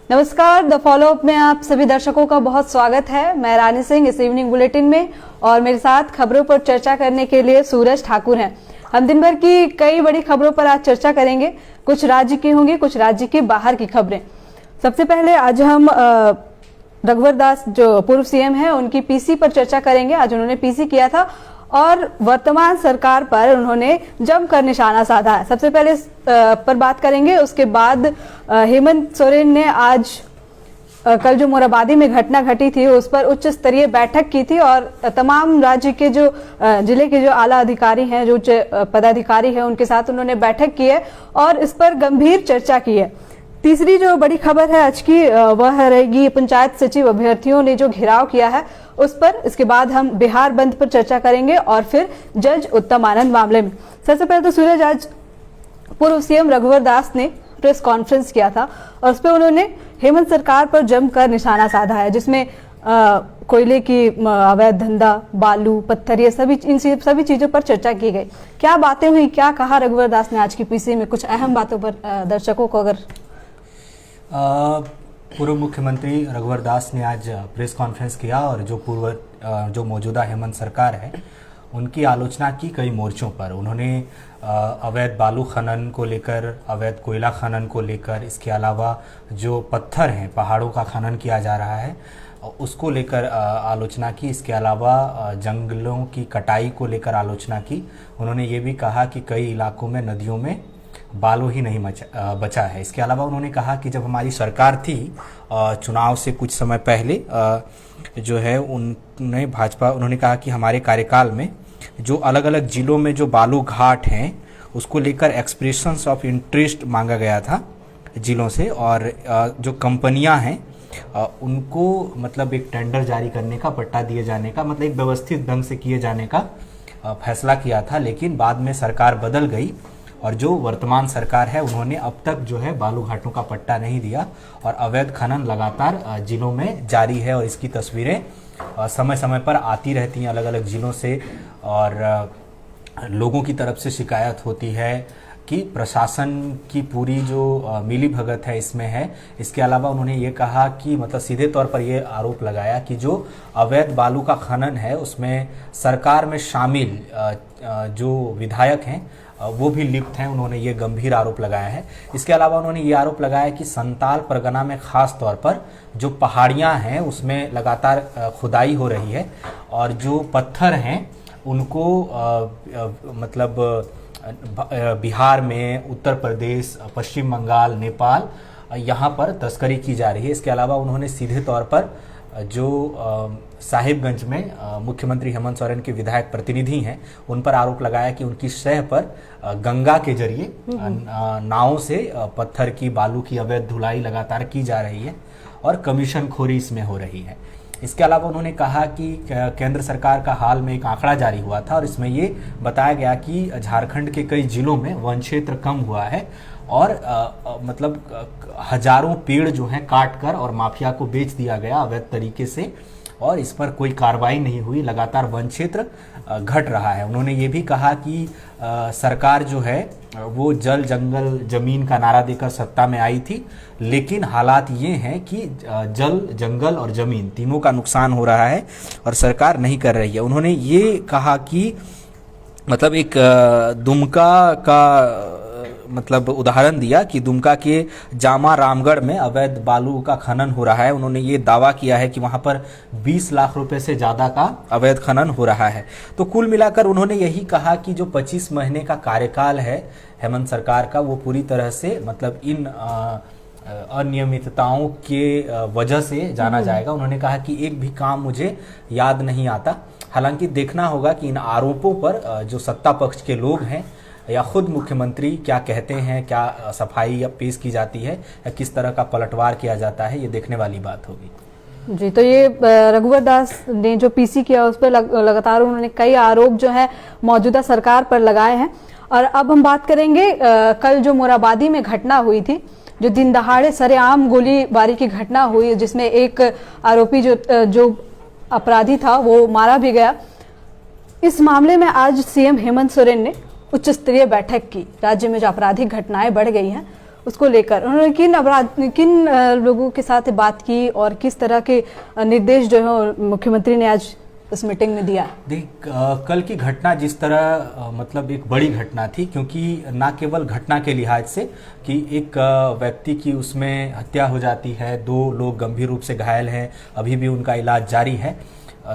नमस्कार, the follow up में आप सभी दर्शकों का बहुत स्वागत है। मैं रानी सिंह इस इवनिंग बुलेटिन में, और मेरे साथ खबरों पर चर्चा करने के लिए सूरज ठाकुर हैं। हम दिन भर की कई बड़ी खबरों पर आज चर्चा करेंगे। कुछ राज्य की होंगी, कुछ राज्य के बाहर की खबरें। सबसे पहले आज हम रघुवर दास जो पूर्व सीएम हैं उनकी पीसी पर चर्चा करेंगे। आज उन्होंने पीसी किया था और वर्तमान सरकार पर उन्होंने जमकर निशाना साधा है। सबसे पहले इस पर बात करेंगे। उसके बाद हेमंत सोरेन ने आज कल जो मोराबादी में घटना घटी थी उस पर उच्च स्तरीय बैठक की थी और तमाम राज्य के जो जिले के जो आला अधिकारी हैं, जो उच्च पदाधिकारी हैं, उनके साथ उन्होंने बैठक की है और इस पर गंभीर चर्चा की है। तीसरी जो बड़ी खबर है आज की वह रहेगी पंचायत सचिव अभ्यर्थियों ने जो घेराव किया है उस पर। इसके बाद हम बिहार बंद पर चर्चा करेंगे और फिर जज उत्तम आनंद मामले में। सबसे पहले तो सूरज, आज पूर्व सीएम रघुवर दास ने प्रेस कॉन्फ्रेंस किया था और उस पर उन्होंने हेमंत सरकार पर जमकर निशाना साधा है, जिसमें कोयले की अवैध धंधा, बालू, पत्थर, ये सभी चीजों पर चर्चा की गई। क्या बातें हुई, क्या कहा रघुवर दास ने आज की पीसी में? कुछ अहम बातों पर दर्शकों को अगर पूर्व मुख्यमंत्री रघुवर दास ने आज प्रेस कॉन्फ्रेंस किया और जो मौजूदा हेमंत सरकार है उनकी आलोचना की कई मोर्चों पर। उन्होंने अवैध बालू खनन को लेकर, अवैध कोयला खनन को लेकर, इसके अलावा जो पत्थर हैं, पहाड़ों का खनन किया जा रहा है उसको लेकर आलोचना की। इसके अलावा जंगलों की कटाई को लेकर आलोचना की। उन्होंने ये भी कहा कि कई इलाकों में नदियों में बालू ही नहीं बचा है। इसके अलावा उन्होंने कहा कि जब हमारी सरकार थी चुनाव से कुछ समय पहले जो है उन्होंने कहा कि हमारे कार्यकाल में जो अलग अलग जिलों में जो बालू घाट हैं उसको लेकर एक्सप्रेशंस ऑफ इंटरेस्ट मांगा गया था जिलों से, और जो कंपनियां हैं उनको मतलब एक टेंडर जारी करने का, पट्टा दिए जाने का, मतलब एक व्यवस्थित ढंग से किए जाने का फैसला किया था। लेकिन बाद में सरकार बदल गई और जो वर्तमान सरकार है उन्होंने अब तक जो है बालू घाटों का पट्टा नहीं दिया और अवैध खनन लगातार जिलों में जारी है। और इसकी तस्वीरें समय समय पर आती रहती हैं अलग अलग जिलों से, और लोगों की तरफ से शिकायत होती है कि प्रशासन की पूरी जो मिली भगत है इसमें है। इसके अलावा उन्होंने ये कहा कि मतलब सीधे तौर पर ये आरोप लगाया कि जो अवैध बालू का खनन है उसमें सरकार में शामिल जो विधायक हैं वो भी लिप्त हैं। उन्होंने ये गंभीर आरोप लगाया है। इसके अलावा उन्होंने ये आरोप लगाया कि संताल परगना में खास तौर पर जो पहाड़ियां हैं उसमें लगातार खुदाई हो रही है और जो पत्थर हैं उनको मतलब बिहार में, उत्तर प्रदेश, पश्चिम बंगाल, नेपाल, यहाँ पर तस्करी की जा रही है। इसके अलावा उन्होंने सीधे तौर पर जो साहिबगंज में मुख्यमंत्री हेमंत सोरेन के विधायक प्रतिनिधि हैं उन पर आरोप लगाया कि उनकी शह पर गंगा के जरिए नावों से पत्थर की, बालू की अवैध धुलाई लगातार की जा रही है और कमीशन खोरी इसमें हो रही है। इसके अलावा उन्होंने कहा कि केंद्र सरकार का हाल में एक आंकड़ा जारी हुआ था और इसमें ये बताया गया कि झारखंड के कई जिलों में वन क्षेत्र कम हुआ है और मतलब हजारों पेड़ जो हैं काट कर और माफिया को बेच दिया गया अवैध तरीके से, और इस पर कोई कार्रवाई नहीं हुई। लगातार वन क्षेत्र घट रहा है। उन्होंने ये भी कहा कि सरकार जो है वो जल, जंगल, जमीन का नारा देकर सत्ता में आई थी, लेकिन हालात ये हैं कि जल, जंगल और जमीन तीनों का नुकसान हो रहा है और सरकार नहीं कर रही है। उन्होंने ये कहा कि मतलब एक दुमका का मतलब उदाहरण दिया कि दुमका के जामा रामगढ़ में अवैध बालू का खनन हो रहा है। उन्होंने ये दावा किया है कि वहां पर 20 लाख रुपए से ज़्यादा का अवैध खनन हो रहा है। तो कुल मिलाकर उन्होंने यही कहा कि जो 25 महीने का कार्यकाल है हेमंत सरकार का वो पूरी तरह से मतलब इन अनियमितताओं के वजह से जाना जाएगा। उन्होंने कहा कि एक भी काम मुझे याद नहीं आता। हालांकि देखना होगा कि इन आरोपों पर जो सत्ता पक्ष के लोग हैं या खुद मुख्यमंत्री क्या कहते हैं, क्या सफाई या पेश की जाती है या किस तरह का पलटवार किया जाता है, ये देखने वाली बात होगी। जी, तो ये रघुवर दास ने जो पीसी किया उस पर लगातार उन्होंने कई आरोप जो है मौजूदा सरकार पर लगाए हैं। और अब हम बात करेंगे कल जो मोराबादी में घटना हुई थी, जो दिन दहाड़े सरेआम गोलीबारी की घटना हुई जिसमें एक आरोपी जो अपराधी था वो मारा भी गया। इस मामले में आज सीएम हेमंत सोरेन ने उच्च स्तरीय बैठक की। राज्य में जो आपराधिक घटनाएं बढ़ गई हैं उसको लेकर उन्होंने किन लोगों के साथ बात की और किस तरह के निर्देश जो है मुख्यमंत्री ने आज इस मीटिंग में दिया? देख, कल की घटना जिस तरह मतलब एक बड़ी घटना थी, क्योंकि ना केवल घटना के लिहाज से कि एक व्यक्ति की उसमें हत्या हो जाती है, 2 लोग गंभीर रूप से घायल हैं, अभी भी उनका इलाज जारी है,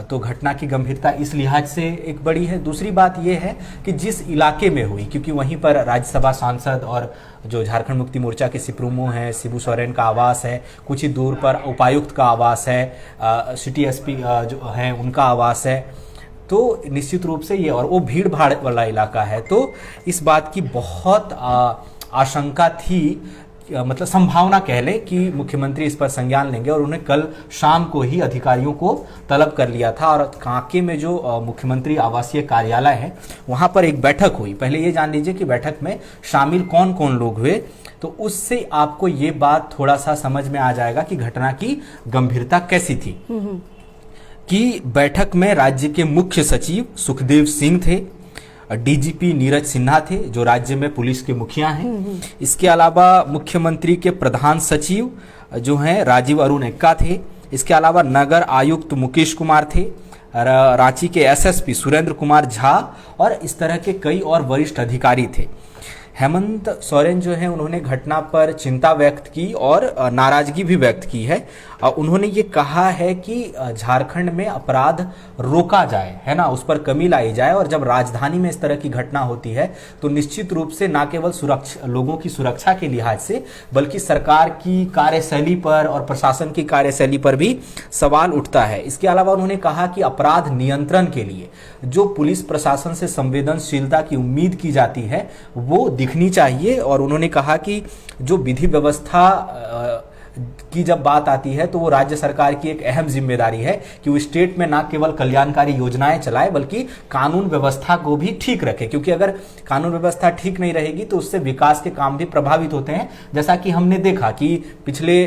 तो घटना की गंभीरता इस लिहाज से एक बड़ी है। दूसरी बात यह है कि जिस इलाके में हुई, क्योंकि वहीं पर राज्यसभा सांसद और जो झारखंड मुक्ति मोर्चा के सिप्रूमो हैं, शिबू सोरेन का आवास है, कुछ ही दूर पर उपायुक्त का आवास है, सिटी एसपी जो है उनका आवास है, तो निश्चित रूप से ये, और वो भीड़ भाड़ वाला इलाका है, तो इस बात की बहुत आशंका थी, मतलब संभावना कह लें कि मुख्यमंत्री इस पर संज्ञान लेंगे, और उन्हें कल शाम को ही अधिकारियों को तलब कर लिया था। और कांके में जो मुख्यमंत्री आवासीय कार्यालय है वहां पर एक बैठक हुई। पहले ये जान लीजिए कि बैठक में शामिल कौन कौन लोग हुए, तो उससे आपको ये बात थोड़ा सा समझ में आ जाएगा कि घटना की गंभीरता कैसी थी। कि बैठक में राज्य के मुख्य सचिव सुखदेव सिंह थे, डीजीपी नीरज सिन्हा थे जो राज्य में पुलिस के मुखिया हैं, इसके अलावा मुख्यमंत्री के प्रधान सचिव जो हैं राजीव अरुण एक्का थे, इसके अलावा नगर आयुक्त मुकेश कुमार थे, रांची के एसएसपी सुरेंद्र कुमार झा, और इस तरह के कई और वरिष्ठ अधिकारी थे। हेमंत सोरेन जो है उन्होंने घटना पर चिंता व्यक्त की और नाराजगी भी व्यक्त की है। उन्होंने ये कहा है कि झारखंड में अपराध रोका जाए, है ना, उस पर कमी लाई जाए, और जब राजधानी में इस तरह की घटना होती है तो निश्चित रूप से न केवल लोगों की सुरक्षा के लिहाज से, बल्कि सरकार की कार्यशैली पर और प्रशासन की कार्यशैली पर भी सवाल उठता है। इसके अलावा उन्होंने कहा कि अपराध नियंत्रण के लिए जो पुलिस प्रशासन से संवेदनशीलता की उम्मीद की जाती है वो दिखनी चाहिए, और उन्होंने कहा कि जो विधि व्यवस्था की जब बात आती है तो वो राज्य सरकार की एक अहम जिम्मेदारी है कि वो स्टेट में ना केवल कल्याणकारी योजनाएं चलाए बल्कि कानून व्यवस्था को भी ठीक रखे, क्योंकि अगर कानून व्यवस्था ठीक नहीं रहेगी तो उससे विकास के काम भी प्रभावित होते हैं। जैसा कि हमने देखा कि पिछले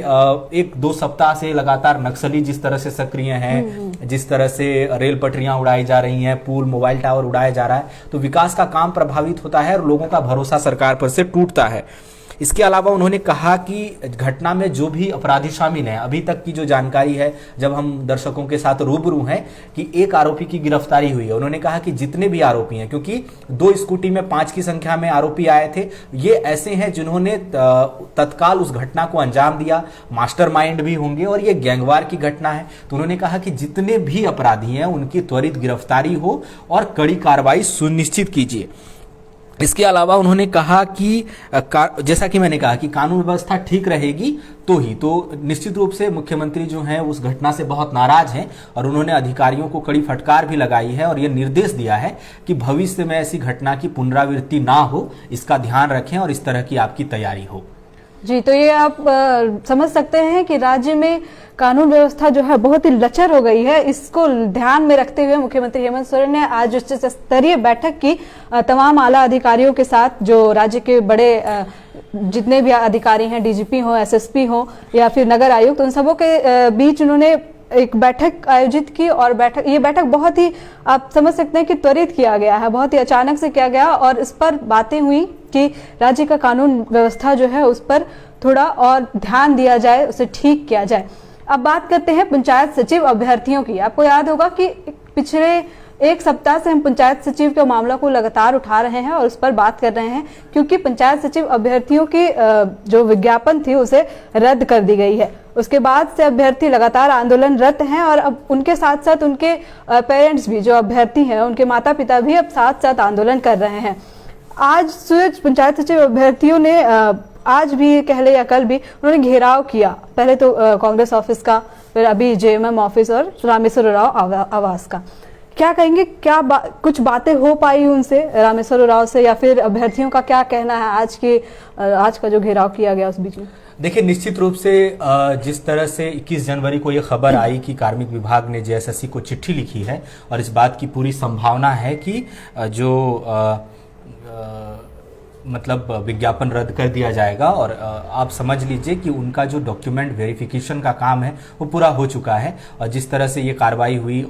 1-2 सप्ताह से लगातार नक्सली जिस तरह से सक्रिय हैं, जिस तरह से रेल पटरियां उड़ाई जा रही हैं, पुल मोबाइल टावर उड़ाया जा रहा है, तो विकास का काम प्रभावित होता है और लोगों का भरोसा सरकार पर से टूटता है। इसके अलावा उन्होंने कहा कि घटना में जो भी अपराधी शामिल हैं, अभी तक की जो जानकारी है, जब हम दर्शकों के साथ रूबरू हैं, कि एक आरोपी की गिरफ्तारी हुई है। उन्होंने कहा कि जितने भी आरोपी हैं, क्योंकि 2 स्कूटी में 5 की संख्या में आरोपी आए थे, ये ऐसे हैं जिन्होंने तत्काल उस घटना को अंजाम दिया, मास्टरमाइंड भी होंगे, और ये गैंगवार की घटना है। तो उन्होंने कहा कि जितने भी अपराधी हैं उनकी त्वरित गिरफ्तारी हो और कड़ी कार्रवाई सुनिश्चित कीजिए। इसके अलावा उन्होंने कहा कि जैसा कि मैंने कहा कि कानून व्यवस्था ठीक रहेगी तो ही, तो निश्चित रूप से मुख्यमंत्री जो हैं उस घटना से बहुत नाराज हैं, और उन्होंने अधिकारियों को कड़ी फटकार भी लगाई है और ये निर्देश दिया है कि भविष्य में ऐसी घटना की पुनरावृत्ति ना हो, इसका ध्यान रखें और इस तरह की आपकी तैयारी हो। जी, तो ये आप समझ सकते हैं कि राज्य में कानून व्यवस्था जो है बहुत ही लचर हो गई है। इसको ध्यान में रखते हुए मुख्यमंत्री हेमंत सोरेन ने आज उच्च स्तरीय बैठक की तमाम आला अधिकारियों के साथ, जो राज्य के बड़े जितने भी अधिकारी हैं, डीजीपी हो, एसएसपी हो या फिर नगर आयुक्त, उन सबों के बीच उन्होंने एक बैठक आयोजित की। और ये बैठक बहुत ही, आप समझ सकते हैं कि त्वरित किया गया है, बहुत ही अचानक से किया गया, और इस पर बातें हुई कि राज्य का कानून व्यवस्था जो है उस पर थोड़ा और ध्यान दिया जाए, उसे ठीक किया जाए। अब बात करते हैं पंचायत सचिव अभ्यर्थियों की। आपको याद होगा कि पिछले 1 सप्ताह से हम पंचायत सचिव के मामला को लगातार उठा रहे हैं और उस पर बात कर रहे हैं, क्योंकि पंचायत सचिव अभ्यर्थियों की जो विज्ञापन थी उसे रद्द कर दी गई है। उसके बाद से अभ्यर्थी लगातार आंदोलनरत हैं, और अब उनके साथ साथ उनके पेरेंट्स भी, जो अभ्यर्थी हैं, उनके माता पिता भी अब साथ साथ आंदोलन कर रहे हैं। आज सूरज पंचायत सचिव अभ्यर्थियों ने आज भी कह ले या कल भी उन्होंने घेराव किया, पहले तो कांग्रेस ऑफिस का, फिर अभी जेएमएम ऑफिस और रामेश्वर उरांव आवास का। क्या कहेंगे, क्या कुछ बातें हो पाई उनसे, रामेश्वर उरांव से, या फिर अभ्यर्थियों का क्या कहना है आज का जो घेराव किया गया उस बीच में? देखिए, निश्चित रूप से जिस तरह से 21 जनवरी को यह खबर आई कि कार्मिक विभाग ने जेएसएससी को चिट्ठी लिखी है और इस बात की पूरी संभावना है कि जो मतलब विज्ञापन रद्द कर दिया जाएगा, और आप समझ लीजिए कि उनका जो डॉक्यूमेंट वेरिफिकेशन का काम है वो पूरा हो चुका है। और जिस तरह से ये कार्रवाई हुई,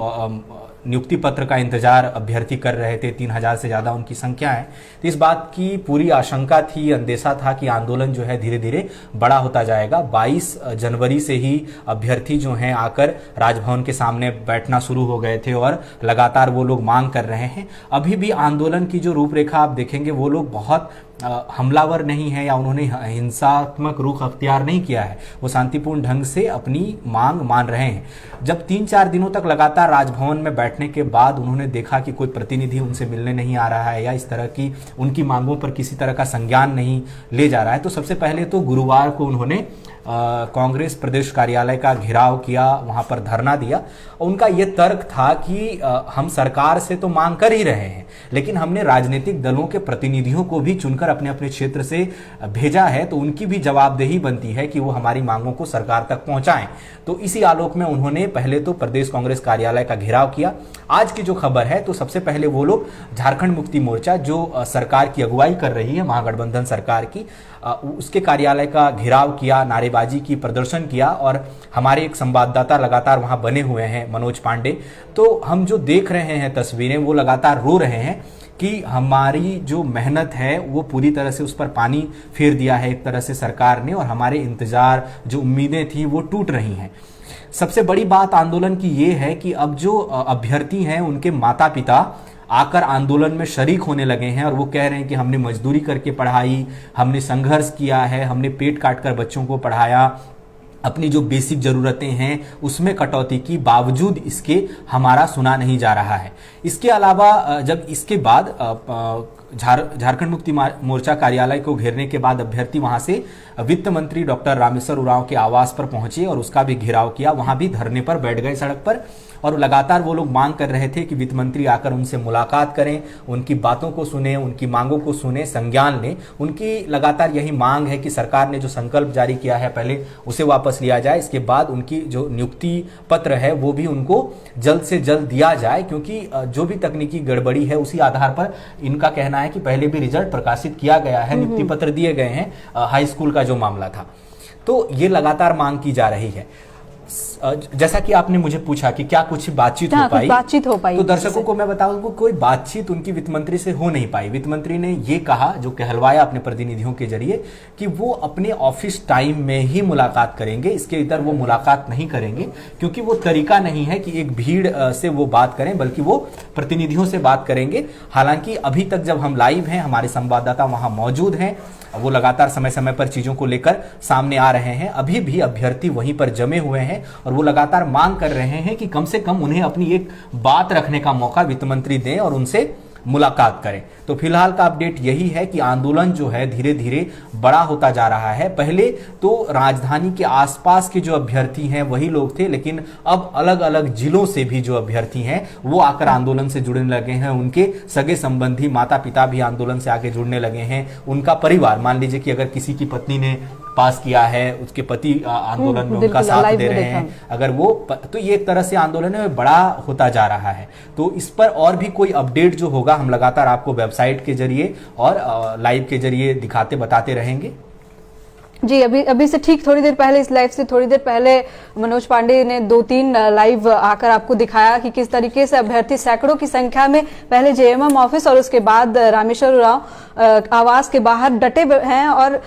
नियुक्ति पत्र का इंतजार अभ्यर्थी कर रहे थे, 3000 से ज़्यादा उनकी संख्या है। तो इस बात की पूरी आशंका थी, अंदेशा था कि आंदोलन जो है धीरे धीरे बड़ा होता जाएगा। 22 जनवरी से ही अभ्यर्थी जो हैं आकर राजभवन के सामने बैठना शुरू हो गए थे और लगातार वो लोग मांग कर रहे हैं। अभी भी आंदोलन की जो रूपरेखा आप देखेंगे, वो लोग बहुत हमलावर नहीं है या उन्होंने हिंसात्मक रुख अख्तियार नहीं किया है, वो शांतिपूर्ण ढंग से अपनी मांग मान रहे हैं। जब 3-4 दिनों तक लगातार राजभवन में बैठने के बाद उन्होंने देखा कि कोई प्रतिनिधि उनसे मिलने नहीं आ रहा है या इस तरह की उनकी मांगों पर किसी तरह का संज्ञान नहीं ले जा रहा है, तो सबसे पहले तो गुरुवार को उन्होंने कांग्रेस प्रदेश कार्यालय का घेराव किया, वहां पर धरना दिया। उनका यह तर्क था कि हम सरकार से तो मांग कर ही रहे हैं, लेकिन हमने राजनीतिक दलों के प्रतिनिधियों को भी चुनकर अपने अपने क्षेत्र से भेजा है, तो उनकी भी जवाबदेही बनती है कि वो हमारी मांगों को सरकार तक पहुंचाएं। तो इसी आलोक में उन्होंने पहले तो प्रदेश कांग्रेस कार्यालय का घेराव किया। आज की जो खबर है, तो सबसे पहले वो लोग झारखंड मुक्ति मोर्चा, जो सरकार की अगुवाई कर रही है, महागठबंधन सरकार की, उसके कार्यालय का घेराव किया, नारेबाजी की, प्रदर्शन किया। और हमारे एक संवाददाता लगातार वहां बने हुए हैं, मनोज पांडे, तो हम जो देख रहे हैं तस्वीरें, वो लगातार रो रहे हैं कि हमारी जो मेहनत है वो पूरी तरह से उस पर पानी फेर दिया है एक तरह से सरकार ने, और हमारे इंतजार, जो उम्मीदें थी, वो टूट रही हैं। सबसे बड़ी बात आंदोलन की ये है कि अब जो अभ्यर्थी हैं, उनके माता पिता आकर आंदोलन में शरीक होने लगे हैं और वो कह रहे हैं कि हमने मजदूरी करके पढ़ाई, हमने संघर्ष किया है, हमने पेट काट कर बच्चों को पढ़ाया, अपनी जो बेसिक ज़रूरतें हैं उसमें कटौती की, बावजूद इसके हमारा सुना नहीं जा रहा है। इसके अलावा जब इसके बाद झारखंड मुक्ति मोर्चा कार्यालय को घेरने के बाद अभ्यर्थी वहां से वित्त मंत्री डॉक्टर रामेश्वर उरांव के आवास पर पहुंचे और उसका भी घेराव किया, वहां भी धरने पर बैठ गए सड़क पर। और लगातार वो लोग मांग कर रहे थे कि वित्त मंत्री आकर उनसे मुलाकात करें, उनकी बातों को सुने, उनकी मांगों को सुने, संज्ञान लें। उनकी लगातार यही मांग है कि सरकार ने जो संकल्प जारी किया है पहले उसे वापस लिया जाए, इसके बाद उनकी जो नियुक्ति पत्र है वो भी उनको जल्द से जल्द दिया जाए, क्योंकि जो भी तकनीकी गड़बड़ी है उसी आधार पर इनका कहना है कि पहले भी रिजल्ट प्रकाशित किया गया है, नियुक्ति पत्र दिए गए हैं, हाई स्कूल का जो मामला था। तो ये लगातार मांग की जा रही है। जैसा कि आपने मुझे पूछा कि क्या कुछ बातचीत हो पाई, तो दर्शकों को मैं बताऊं कि कोई बातचीत उनकी वित्त मंत्री से हो नहीं पाई। वित्त मंत्री ने ये कहा, जो कहलवाया अपने प्रतिनिधियों के जरिए, कि वो अपने ऑफिस टाइम में ही मुलाकात करेंगे, इसके इधर वो मुलाकात नहीं करेंगे, क्योंकि वो तरीका नहीं है कि एक भीड़ से वो बात करें, बल्कि वो प्रतिनिधियों से बात करेंगे। हालांकि अभी तक जब हम लाइव हैं, हमारे संवाददाता वहां मौजूद हैं, वो लगातार समय समय पर चीजों को लेकर सामने आ रहे हैं। अभी भी अभ्यर्थी वहीं पर जमे हुए हैं और वो लगातार मांग कर रहे हैं कि कम से कम उन्हें अपनी एक बात रखने का मौका वित्त मंत्री दें और उनसे मुलाकात करें। तो फिलहाल का अपडेट यही है कि आंदोलन जो है धीरे धीरे बड़ा होता जा रहा है। पहले तो राजधानी के आसपास के जो अभ्यर्थी हैं वही लोग थे, लेकिन अब अलग अलग जिलों से भी जो अभ्यर्थी हैं वो आकर आंदोलन से जुड़ने लगे हैं। उनके सगे संबंधी, माता पिता भी आंदोलन से आगे जुड़ने लगे हैं। उनका परिवार, मान लीजिए कि अगर किसी की पत्नी ने पास किया है, उसके पति आंदोलन में उनका साथ दे रहे हैं, अगर वो, तो ये एक तरह से आंदोलन में बड़ा होता जा रहा है। तो इस पर और भी कोई अपडेट जो होगा हम लगातार आपको वेबसाइट के जरिए और लाइव के जरिए दिखाते बताते रहेंगे। जी, अभी से ठीक थोड़ी देर पहले, इस लाइव से थोड़ी देर पहले मनोज पांडे ने 2-3 लाइव आकर आपको दिखाया कि किस तरीके से अभ्यर्थी सैकड़ों की संख्या में पहले जेएमएम ऑफिस और उसके बाद रामेश्वर उरांव आवास के बाहर डटे हैं। और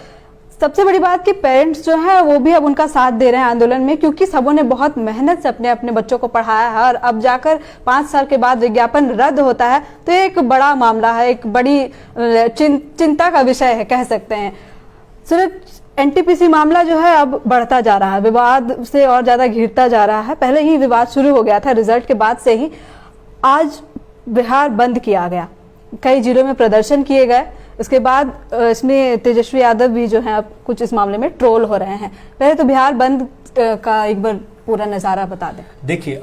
सबसे बड़ी बात कि पेरेंट्स जो है वो भी अब उनका साथ दे रहे हैं आंदोलन में, क्योंकि सबों ने बहुत मेहनत से अपने अपने बच्चों को पढ़ाया है और अब जाकर 5 साल के बाद विज्ञापन रद्द होता है, तो एक बड़ा मामला है, एक बड़ी चिंता का विषय है, कह सकते हैं। सिर्फ एनटीपीसी मामला जो है अब बढ़ता जा रहा है, विवाद से और ज्यादा घिरता जा रहा है। पहले ही विवाद शुरू हो गया था रिजल्ट के बाद से ही। आज बिहार बंद किया गया, कई जिलों में प्रदर्शन किए गए, उसके बाद इसमें तेजस्वी यादव भी जो है अब कुछ इस मामले में ट्रोल हो रहे हैं। पहले तो बिहार बंद का एक बार पूरा नजारा बता दें। देखिए,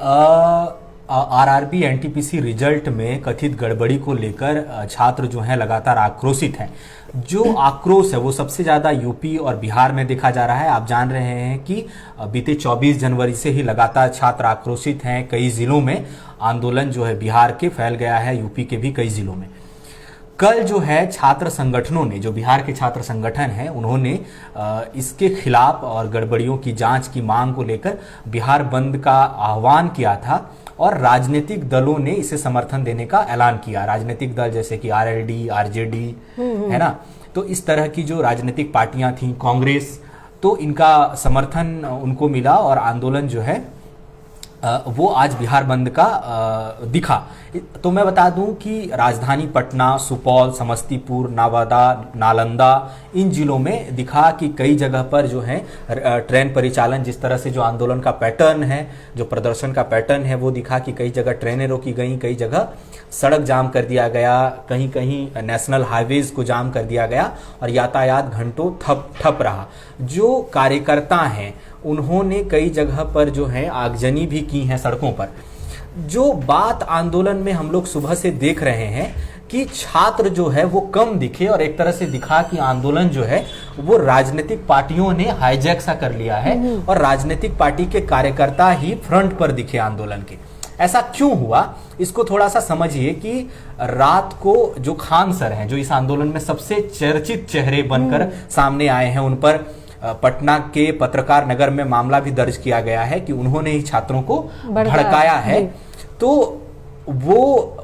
आरआरबी एनटीपीसी रिजल्ट में कथित गड़बड़ी को लेकर छात्र जो हैं लगातार आक्रोशित हैं। जो आक्रोश है वो सबसे ज्यादा यूपी और बिहार में देखा जा रहा है। आप जान रहे हैं कि बीते 24 जनवरी से ही लगातार छात्र आक्रोशित हैं। कई जिलों में आंदोलन जो है बिहार के फैल गया है, यूपी के भी कई जिलों में। कल जो है छात्र संगठनों ने, जो बिहार के छात्र संगठन हैं, उन्होंने इसके खिलाफ और गड़बड़ियों की जांच की मांग को लेकर बिहार बंद का आह्वान किया था और राजनीतिक दलों ने इसे समर्थन देने का ऐलान किया। राजनीतिक दल जैसे कि आरएलडी, आरजेडी, है ना, तो इस तरह की जो राजनीतिक पार्टियां थीं, कांग्रेस, तो इनका समर्थन उनको मिला और आंदोलन जो है वो आज बिहार बंद का दिखा। तो मैं बता दूं कि राजधानी पटना, सुपौल, समस्तीपुर, नवादा, नालंदा, इन जिलों में दिखा कि कई जगह पर जो है ट्रेन परिचालन, जिस तरह से जो आंदोलन का पैटर्न है, जो प्रदर्शन का पैटर्न है, वो दिखा कि कई जगह ट्रेनें रोकी गई, कई जगह सड़क जाम कर दिया गया, कहीं कहीं नेशनल हाईवेज को जाम कर दिया गया और यातायात घंटों ठप रहा। जो कार्यकर्ता हैं उन्होंने कई जगह पर जो है आगजनी भी की है सड़कों पर। जो बात आंदोलन में हम लोग सुबह से देख रहे हैं कि छात्र जो है वो कम दिखे और एक तरह से दिखा कि आंदोलन जो है वो राजनीतिक पार्टियों ने हाईजैक सा कर लिया है और राजनीतिक पार्टी के कार्यकर्ता ही फ्रंट पर दिखे आंदोलन के। ऐसा क्यों हुआ, इसको थोड़ा सा समझिए कि रात को जो खान सर हैं, जो इस आंदोलन में सबसे चर्चित चेहरे बनकर सामने आए हैं, उन पर पटना के पत्रकार नगर में मामला भी दर्ज किया गया है कि उन्होंने ही छात्रों को भड़काया है। तो वो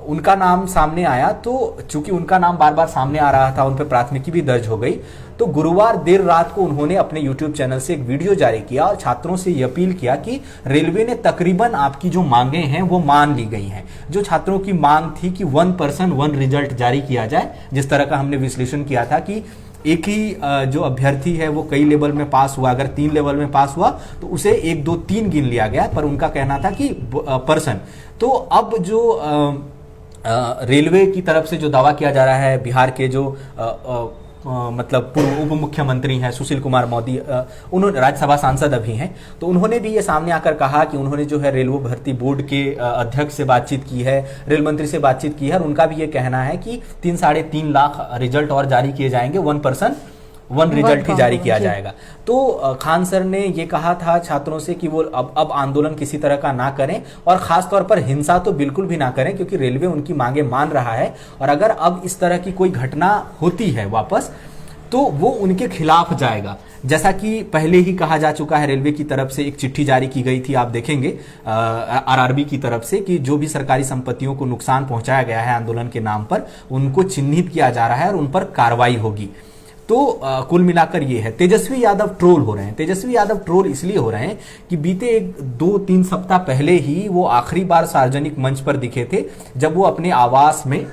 उनका नाम सामने आया, तो चूंकि उनका नाम बार बार सामने आ रहा था, उन पर प्राथमिकी भी दर्ज हो गई। तो गुरुवार देर रात को उन्होंने अपने YouTube चैनल से एक वीडियो जारी किया और छात्रों से यह अपील किया कि रेलवे ने तकरीबन आपकी जो मांगे हैं वो मान ली गई हैं। जो छात्रों की मांग थी कि 1 पर्सन 1 रिजल्ट जारी किया जाए, जिस तरह का हमने विश्लेषण किया था कि एक ही जो अभ्यर्थी है वो कई लेवल में पास हुआ, अगर 3 लेवल में पास हुआ तो उसे 1, 2, 3 गिन लिया गया, पर उनका कहना था कि पर्सन। तो अब जो रेलवे की तरफ से जो दावा किया जा रहा है, बिहार के जो मतलब पूर्व उप मुख्यमंत्री हैं सुशील कुमार मोदी, उन्होंने राज्यसभा सांसद अभी हैं, तो उन्होंने भी ये सामने आकर कहा कि उन्होंने जो है रेलवे भर्ती बोर्ड के अध्यक्ष से बातचीत की है, रेल मंत्री से बातचीत की है, और उनका भी ये कहना है कि 3 साढ़े 3 लाख रिजल्ट और जारी किए जाएंगे, 1 पर्सन 1 रिजल्ट ही जारी किया जाएगा। तो खान सर ने ये कहा था छात्रों से कि वो अब आंदोलन किसी तरह का ना करें और खास तौर पर हिंसा तो बिल्कुल भी ना करें, क्योंकि रेलवे उनकी मांगे मान रहा है और अगर अब इस तरह की कोई घटना होती है वापस तो वो उनके खिलाफ जाएगा। जैसा कि पहले ही कहा जा चुका है, रेलवे की तरफ से एक चिट्ठी जारी की गई थी, आप देखेंगे आरआरबी की तरफ से, कि जो भी सरकारी संपत्तियों को नुकसान पहुंचाया गया है आंदोलन के नाम पर, उनको चिन्हित किया जा रहा है और उन पर कार्रवाई होगी। तो कुल मिलाकर ये है। तेजस्वी यादव ट्रोल हो रहे हैं। तेजस्वी यादव ट्रोल इसलिए हो रहे हैं कि बीते 2-3 सप्ताह पहले ही वो आखिरी बार सार्वजनिक मंच पर दिखे थे, जब वो अपने आवास में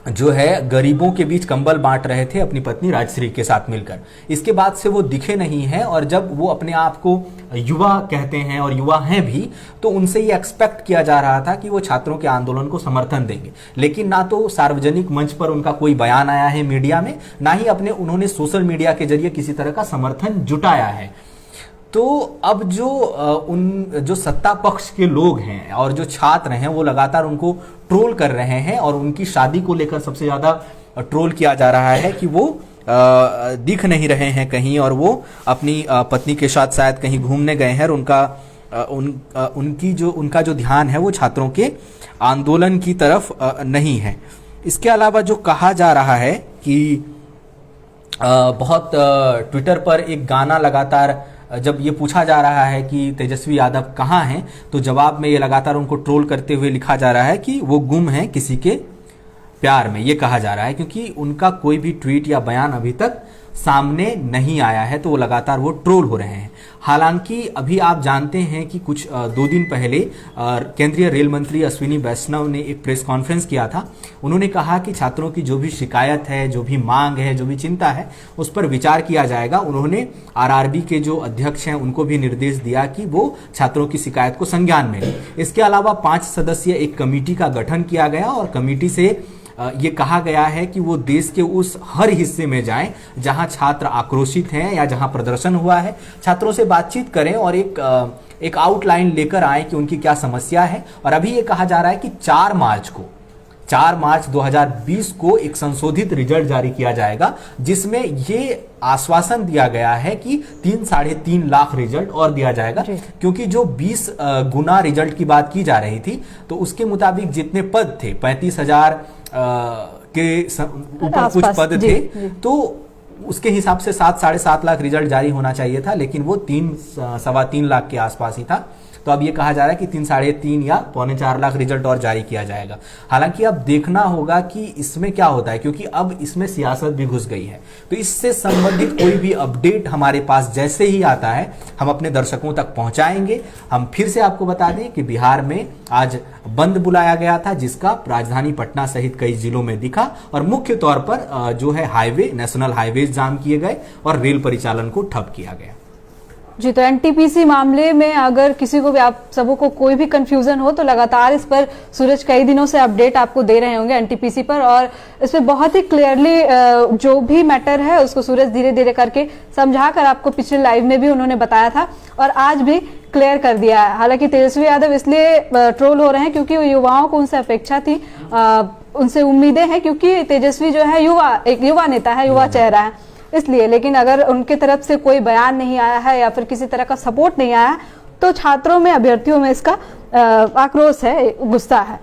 जो है गरीबों के बीच कंबल बांट रहे थे अपनी पत्नी राजश्री के साथ मिलकर। इसके बाद से वो दिखे नहीं हैं, और जब वो अपने आप को युवा कहते हैं और युवा हैं भी, तो उनसे ये एक्सपेक्ट किया जा रहा था कि वो छात्रों के आंदोलन को समर्थन देंगे। लेकिन ना तो सार्वजनिक मंच पर उनका कोई बयान आया है मीडिया में, ना ही उन्होंने सोशल मीडिया के जरिए किसी तरह का समर्थन जुटाया है। तो अब जो सत्ता पक्ष के लोग हैं और जो छात्र हैं वो लगातार उनको ट्रोल कर रहे हैं, और उनकी शादी को लेकर सबसे ज्यादा ट्रोल किया जा रहा है कि वो दिख नहीं रहे हैं कहीं, और वो अपनी पत्नी के साथ शायद कहीं घूमने गए हैं, और उनका जो ध्यान है वो छात्रों के आंदोलन की तरफ नहीं है। इसके अलावा जो कहा जा रहा है कि बहुत ट्विटर पर एक गाना लगातार, जब ये पूछा जा रहा है कि तेजस्वी यादव कहाँ हैं, तो जवाब में ये लगातार उनको ट्रोल करते हुए लिखा जा रहा है कि वो गुम हैं किसी के प्यार में, ये कहा जा रहा है, क्योंकि उनका कोई भी ट्वीट या बयान अभी तक सामने नहीं आया है, तो वो लगातार वो ट्रोल हो रहे हैं। हालांकि अभी आप जानते हैं कि कुछ 2 दिन पहले केंद्रीय रेल मंत्री अश्विनी वैष्णव ने एक प्रेस कॉन्फ्रेंस किया था। उन्होंने कहा कि छात्रों की जो भी शिकायत है, जो भी मांग है, जो भी चिंता है, उस पर विचार किया जाएगा। उन्होंने आरआरबी के जो अध्यक्ष हैं उनको भी निर्देश दिया कि वो छात्रों की शिकायत को संज्ञान में लें। इसके अलावा 5 सदस्यीय एक कमेटी का गठन किया गया, और कमेटी से ये कहा गया है कि वो देश के उस हर हिस्से में जाएं जहां छात्र आक्रोशित हैं या जहां प्रदर्शन हुआ है, छात्रों से बातचीत करें और एक आउटलाइन लेकर आए कि उनकी क्या समस्या है। और अभी ये कहा जा रहा है कि 4 4 मार्च 2020 को एक संशोधित रिजल्ट जारी किया जाएगा, जिसमें ये आश्वासन दिया गया है कि 3-3.5 लाख रिजल्ट और दिया जाएगा, क्योंकि जो 20 गुना रिजल्ट की बात की जा रही थी, तो उसके मुताबिक जितने पद थे 35,000 के ऊपर कुछ पद थे, तो उसके हिसाब से 7-7.5 लाख रिजल्ट जारी होना चाहिए था, लेकिन वो 3-3.25 लाख के आसपास ही था। तो अब ये कहा जा रहा है कि 3-3.5 या 3.25 लाख रिजल्ट और जारी किया जाएगा। हालांकि अब देखना होगा कि इसमें क्या होता है, क्योंकि अब इसमें सियासत भी घुस गई है। तो इससे संबंधित कोई भी अपडेट हमारे पास जैसे ही आता है हम अपने दर्शकों तक पहुंचाएंगे। हम फिर से आपको बता दें कि बिहार में आज बंद बुलाया गया था, जिसका राजधानी पटना सहित कई जिलों में दिखा, और मुख्य तौर पर जो है हाईवे, नेशनल हाईवे जाम किए गए और रेल परिचालन को ठप किया गया। जी, तो एनटीपीसी मामले में अगर किसी को भी, आप सबों को कोई भी कंफ्यूजन हो, तो लगातार इस पर सूरज कई दिनों से अपडेट आपको दे रहे होंगे एनटीपीसी पर, और इसमें बहुत ही क्लियरली जो भी मैटर है उसको सूरज धीरे धीरे करके समझा कर आपको पिछले लाइव में भी उन्होंने बताया था और आज भी क्लियर कर दिया है। हालांकि तेजस्वी यादव इसलिए ट्रोल हो रहे हैं क्योंकि युवाओं को उनसे अपेक्षा थी, उनसे उम्मीदें हैं, क्योंकि तेजस्वी जो है एक युवा नेता है, युवा चेहरा है, इसलिए। लेकिन अगर उनके तरफ से कोई बयान नहीं आया है या फिर किसी तरह का सपोर्ट नहीं आया है, तो छात्रों में, अभ्यर्थियों में इसका आक्रोश है, गुस्सा है।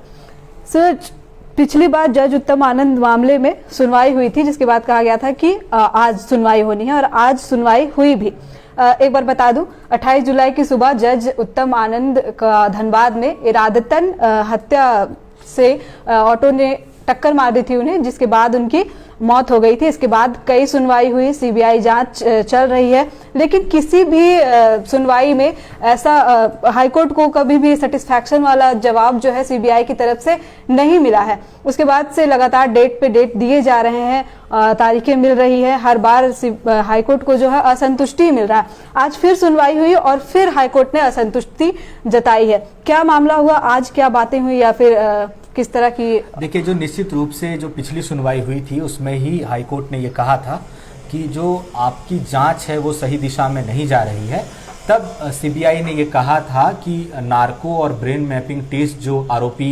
सर, पिछली बार जज उत्तम आनंद मामले में सुनवाई हुई थी, जिसके बाद कहा गया था कि आज सुनवाई होनी है, और आज सुनवाई हुई भी। एक बार बता दूं, 28 जुलाई की सुबह जज उत्तम आनंद का धनबाद में इरादतन हत्या से ऑटो ने टक्कर मार दी थी उन्हें, जिसके बाद उनकी मौत हो गई थी। इसके बाद कई सुनवाई हुई, सीबीआई जांच चल रही है, लेकिन किसी भी सुनवाई में ऐसा हाईकोर्ट को कभी भी सेटिस्फैक्शन वाला जवाब जो है सीबीआई की तरफ से नहीं मिला है। उसके बाद से लगातार डेट पे डेट दिए जा रहे हैं, तारीखें मिल रही है, हर बार हाईकोर्ट को जो है असंतुष्टि मिल रहा है। आज फिर सुनवाई हुई और फिर हाईकोर्ट ने असंतुष्टि जताई है। क्या मामला हुआ आज, क्या बातें हुई, या फिर किस तरह की? देखिए, जो निश्चित रूप से जो पिछली सुनवाई हुई थी उसमें ही हाईकोर्ट ने ये कहा था कि जो आपकी जांच है वो सही दिशा में नहीं जा रही है। तब सीबीआई ने ये कहा था कि नार्को और ब्रेन मैपिंग टेस्ट जो आरोपी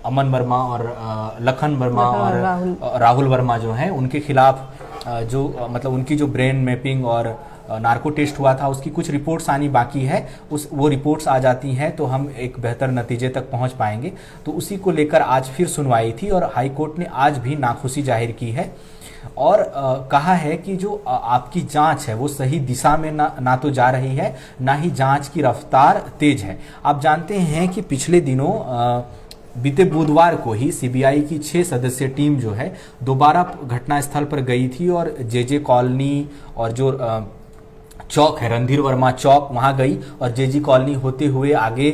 अमन वर्मा और लखन वर्मा और राहुल वर्मा जो हैं, उनके खिलाफ जो मतलब उनकी जो ब्रेन मैपिंग और नार्को टेस्ट हुआ था, उसकी कुछ रिपोर्ट्स आनी बाकी है। वो रिपोर्ट्स आ जाती हैं तो हम एक बेहतर नतीजे तक पहुंच पाएंगे। तो उसी को लेकर आज फिर सुनवाई थी और हाई कोर्ट ने आज भी नाखुशी जाहिर की है और कहा है कि जो आपकी जांच है वो सही दिशा में ना तो जा रही है, ना ही जांच की रफ्तार तेज है। आप जानते हैं कि पिछले दिनों बीते बुधवार को ही सीबीआई की 6 सदस्यीय टीम जो है दोबारा घटनास्थल पर गई थी और जेजे कॉलोनी और जो चौक है रणधीर वर्मा चौक, वहां गई और जेजी कॉलोनी होते हुए आगे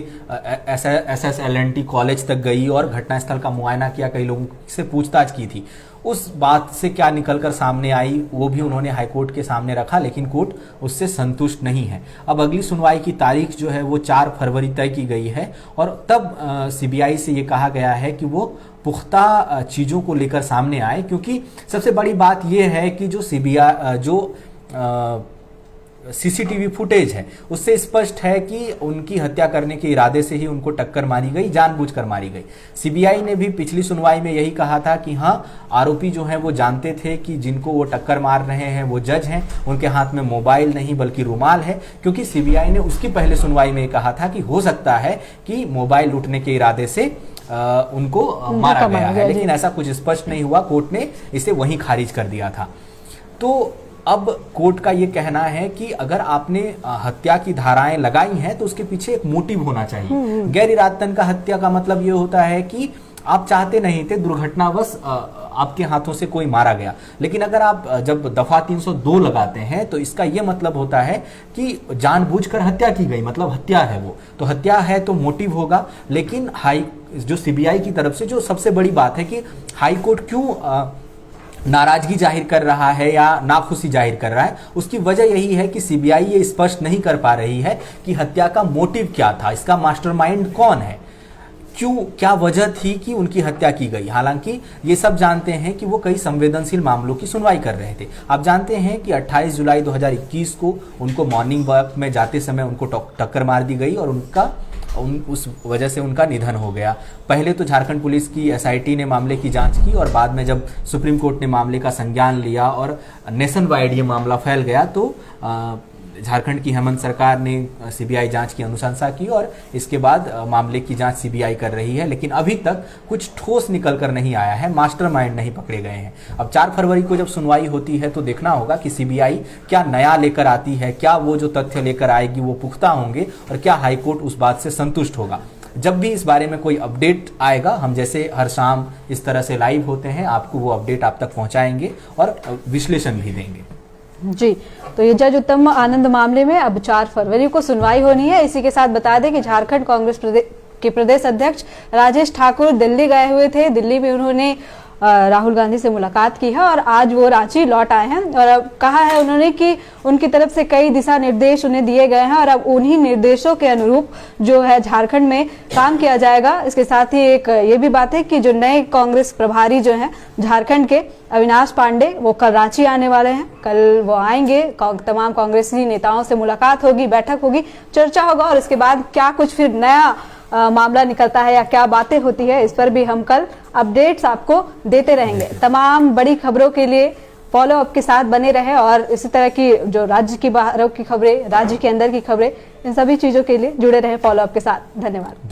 SSLNT कॉलेज तक गई और घटनास्थल का मुआयना किया, कई लोगों से पूछताछ की थी। उस बात से क्या निकलकर सामने आई वो भी उन्होंने हाईकोर्ट के सामने रखा, लेकिन कोर्ट उससे संतुष्ट नहीं है। अब अगली सुनवाई की तारीख जो है वो 4 फरवरी तय की गई है और तब सीबीआई से ये कहा गया है कि वो पुख्ता चीज़ों को लेकर सामने आए, क्योंकि सबसे बड़ी बात ये है कि जो सीबीआई जो सीसीटीवी फुटेज है उससे स्पष्ट है कि उनकी हत्या करने के इरादे से ही उनको टक्कर मारी गई, जानबूझकर मारी गई। सीबीआई ने भी पिछली सुनवाई में यही कहा था कि हाँ, आरोपी जो हैं वो जानते थे कि जिनको वो टक्कर मार रहे हैं वो जज हैं, उनके हाथ में मोबाइल नहीं बल्कि रुमाल है, क्योंकि सीबीआई ने उसकी पहले सुनवाई में कहा था कि हो सकता है कि मोबाइल लूटने के इरादे से उनको मारा गया है, लेकिन ऐसा कुछ स्पष्ट नहीं हुआ। कोर्ट ने इसे वहीं खारिज कर दिया था। तो अब कोर्ट का ये कहना है कि अगर आपने हत्या की धाराएं लगाई हैं तो उसके पीछे एक मोटिव होना चाहिए। गैर इरादतन का हत्या का मतलब ये होता है कि आप चाहते नहीं थे, दुर्घटनावश आपके हाथों से कोई मारा गया। लेकिन अगर आप जब दफा 302 लगाते हैं तो इसका यह मतलब होता है कि जानबूझकर हत्या की गई, मतलब हत्या है वो, तो हत्या है तो मोटिव होगा। लेकिन जो सीबीआई की तरफ से जो सबसे बड़ी बात है कि हाई कोर्ट क्यों नाराजगी जाहिर कर रहा है या नाखुशी जाहिर कर रहा है, उसकी वजह यही है कि सीबीआई ये स्पष्ट नहीं कर पा रही है कि हत्या का मोटिव क्या था, इसका मास्टरमाइंड कौन है, क्यों, क्या वजह थी कि उनकी हत्या की गई। हालांकि ये सब जानते हैं कि वो कई संवेदनशील मामलों की सुनवाई कर रहे थे। आप जानते हैं कि 28 जुलाई 2021 को उनको मॉर्निंग वॉक में जाते समय उनको टक्कर मार दी गई और उनका उस वजह से उनका निधन हो गया। पहले तो झारखंड पुलिस की एसआईटी ने मामले की जांच की और बाद में जब सुप्रीम कोर्ट ने मामले का संज्ञान लिया और नेशन वाइड ये मामला फैल गया तो झारखंड की हेमंत सरकार ने सीबीआई जांच की अनुशंसा की और इसके बाद मामले की जांच सीबीआई कर रही है, लेकिन अभी तक कुछ ठोस निकल कर नहीं आया है, मास्टरमाइंड नहीं पकड़े गए हैं। अब 4 फरवरी को जब सुनवाई होती है तो देखना होगा कि सीबीआई क्या नया लेकर आती है, क्या वो जो तथ्य लेकर आएगी वो पुख्ता होंगे और क्या हाईकोर्ट उस बात से संतुष्ट होगा। जब भी इस बारे में कोई अपडेट आएगा, हम जैसे हर शाम इस तरह से लाइव होते हैं, आपको वो अपडेट आप तक पहुंचाएंगे और विश्लेषण भी देंगे। जी, तो ये जज उत्तम आनंद मामले में अब 4 फरवरी को सुनवाई होनी है। इसी के साथ बता दें कि झारखंड कांग्रेस के प्रदेश अध्यक्ष राजेश ठाकुर दिल्ली गए हुए थे। दिल्ली में उन्होंने राहुल गांधी से मुलाकात की है और आज वो रांची लौट आए हैं और अब कहा है उन्होंने कि उनकी तरफ से कई दिशा निर्देश उन्हें दिए गए हैं और अब उन्हीं निर्देशों के अनुरूप जो है झारखंड में काम किया जाएगा। इसके साथ ही एक ये भी बात है कि जो नए कांग्रेस प्रभारी जो हैं झारखंड के अविनाश पांडे, वो कल रांची आने वाले हैं। कल वो आएंगे, तमाम कांग्रेसी नेताओं से मुलाकात होगी, बैठक होगी, चर्चा होगा और इसके बाद क्या कुछ फिर नया मामला निकलता है या क्या बातें होती है, इस पर भी हम कल अपडेट्स आपको देते रहेंगे। तमाम बड़ी खबरों के लिए फॉलो अप के साथ बने रहे और इसी तरह की जो राज्य की बाहरों की खबरें, राज्य के अंदर की खबरें, इन सभी चीजों के लिए जुड़े रहे फॉलो अप के साथ। धन्यवाद।